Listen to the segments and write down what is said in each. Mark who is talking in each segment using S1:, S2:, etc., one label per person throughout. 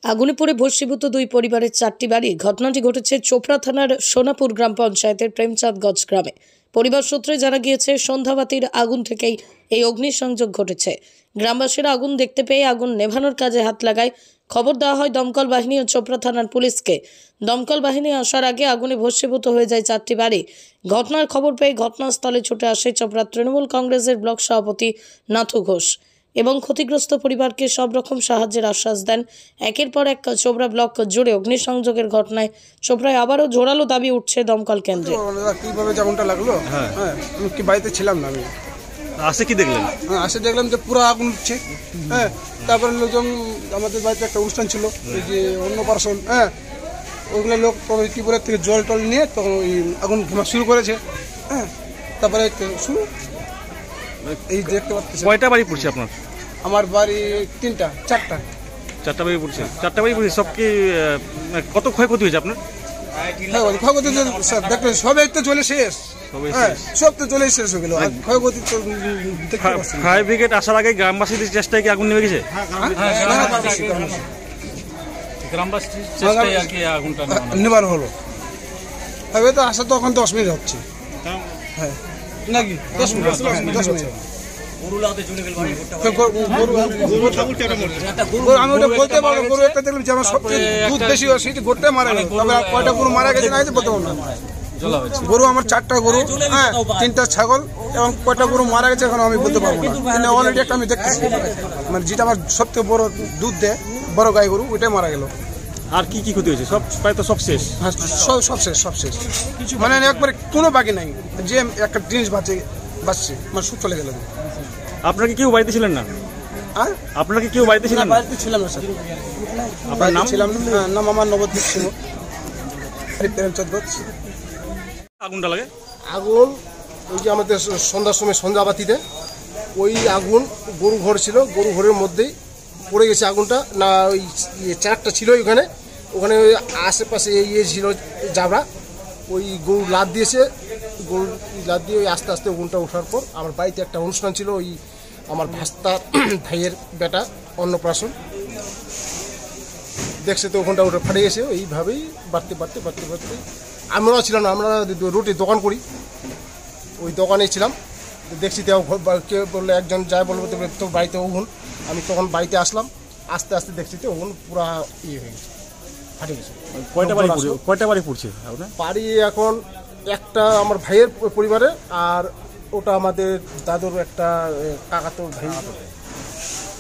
S1: আগুনে পড়ে ভস্মীভূত দুই পরিবারের 4টি বাড়ি। ঘটনাটি ঘটেছে চোপড়া থানার সোনাপুর গ্রাম পঞ্চায়েতের প্রেমচাঁদগঞ্জ গ্রামে। পরিবার সূত্রে জানা গিয়েছে, সন্ধ্যাবাতির আগুন থেকেই এই অগ্নিসংযোগ ঘটেছে। গ্রামবাসীরা আগুন দেখতে পেয়ে আগুন নেভানোর কাজে হাত লাগায়। খবর দেওয়া হয় দমকল বাহিনী ও চোপড়া থানার পুলিশকে। দমকল বাহিনী আসার আগে আগুনে ভস্মীভূত হয়ে যায় 4টি বাড়ি। ঘটনার খবর পেয়ে ঘটনাস্থলে ছুটে আসে চোপড়া তৃণমূল কংগ্রেসের ব্লক সভাপতি নাথু ঘোষ এবং ক্ষতিগ্রস্ত পরিবারকে সব রকম সাহায্যের আশ্বাস দেন। একের পর এক চোপড়া ব্লক জুড়ে অগ্নিসংযোগের ঘটনায় চোপড়ায় আবারও জোরালো দাবি উঠছে দমকল কেন্দ্রে।
S2: কিভাবে যেমনটা লাগলো, আমি কি বাড়িতে ছিলাম না, আমি
S3: আসে কি দেখলেন?
S2: আসে দেখলাম যে পুরো আগুন উঠছে। তারপরে লোকজন, আমাদের বাড়িতে একটা অনুষ্ঠান ছিল, ওই যে অন্নপ্রাশন, ওগুলো লোক টিউবওয়েলের থেকে জল টল নিয়ে তখন ওই আগুন ঘোমা শুরু করেছে। তারপরে শুরু এই দেখতে পাচ্ছি।
S3: কয়টা বাড়ি পড়ছে আপনার?
S2: আমার বাড়ি চারটা
S3: বাড়ি পড়ছে। 4টা বাড়ি পড়ছে। সব কি কত ক্ষয়ক্ষতি হয়েছে আপনার?
S2: ক্ষয়ক্ষতি দেখলেন সবাই তো চলে শেষ, সব তো চলে শেষ হয়ে গেল। ক্ষয়ক্ষতি তো
S3: ফায়ার ব্রিগেড আসার আগে গ্রামবাসীদের চেষ্টায় কি আগুন নেমে গেছে?
S2: নেবার হলো তবে তো আসা তো এখন 10 মিনিট হচ্ছে। হ্যাঁ নাকি 10 মিনিট আমি ওটা বলতে পারবো। গরু একটা দেখলাম যে আমার সবচেয়ে দুধ বেশি হয়, সেটি গোটটা মারা গেল। তবে কয়টা গরু মারা গেছে না বলতে পারবো না। গরু আমার 4টা গরু, 3টা ছাগল এবং কয়টা গরু মারা গেছে এখন আমি বলতে পারবো না। কিন্তু অলরেডি একটা আমি দেখতেছি, মানে যেটা আমার সবথেকে বড় দুধ দেয়, বড় গাই গরু, ওইটাই মারা গেল।
S3: আর কি কি ক্ষতি হয়েছে? সব প্রায় তো সব শেষ।
S2: হ্যাঁ সব শেষ মানে একবারে কোনো বাকি নাই। যে একটা জিনিস বাঁচছে মানে সব চলে গেল।
S3: আপনারা কি কেউ বাড়িতে ছিলেন না? আপনারা কি কেউ বাড়িতে ছিলেন না?
S2: বাড়িতে ছিলাম না স্যার।
S3: আপনার নাম?
S2: নাম আমার নবদ্বীপ সিংহ, প্রেমচাঁদগঞ্জ।
S3: আগুনটা লাগে?
S4: আগুন ওই যে আমাদের সন্ধ্যার সময় সন্ধ্যাবাতিতে ওই আগুন গরু ঘর ছিল, গরু ঘরের মধ্যেই পড়ে গেছে আগুনটা। না ওই চারটা ছিল ওখানে ওই আশেপাশে ইয়ে ছিল জাবড়া, ওই গরু লাদ দিয়েছে। গরু লাদ দিয়ে ওই আস্তে আস্তে আগুনটা ওঠার পর আমার বাড়িতে একটা অনুষ্ঠান ছিল, ওই আমার ভাস্তা ভাইয়ের বেটা অন্নপ্রাশন দেখছে, তো ওখানটা ওটা ফাটে গেছে। এইভাবেই বাড়তে আমরাও ছিলাম না, আমরা রুটির দোকান করি, ওই দোকানে ছিলাম। দেখছি তো কে বললো, একজন যায় বলবো তো বাড়িতে ওগুন। আমি তখন বাড়িতে আসলাম, আস্তে আস্তে দেখছি তো ওগুন পুরা ইয়ে হয়ে গেছে, ফাটে গেছে।
S3: কয়টা বাড়ি পড়ছে?
S4: বাড়ি এখন একটা আমার ভাইয়ের পরিবারে, আর ওটা আমাদের দাদুর একটা কাকাতোর ভাই,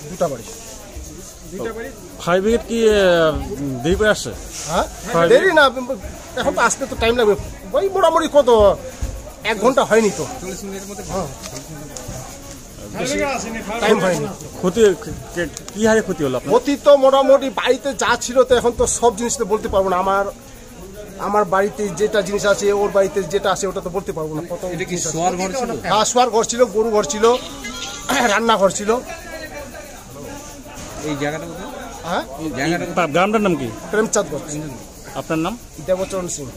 S4: 2টা বাড়ি।
S3: ফায়ার ব্রিগেড কি দেরি করে আসছে?
S4: হ্যাঁ দেরি না, এখন তো আসতে তো টাইম লাগবে। ওই মোটামুটি কত 1 ঘন্টা হয়নি তো, 40 মিনিটের মধ্যে। টাইম হয়নি।
S3: ক্ষতি কি হারে ক্ষতি হলো?
S4: ক্ষতি তো মোটামুটি বাড়িতে যা ছিল তো এখন তো সব জিনিস তো বলতে পারবো না। আমার বাড়িতে যেটা জিনিস আছে, ওর বাড়িতে যেটা আছে ওটা তো বলতে পারবো না। কত শোয়ার ঘর ছিল, গরু ঘর ছিল, রান্নাঘর ছিল।
S3: এই জায়গাটা গ্রামটার নাম কি?
S4: প্রেমচাঁদগঞ্জ।
S3: আপনার নাম?
S4: দেবচরণ সিং।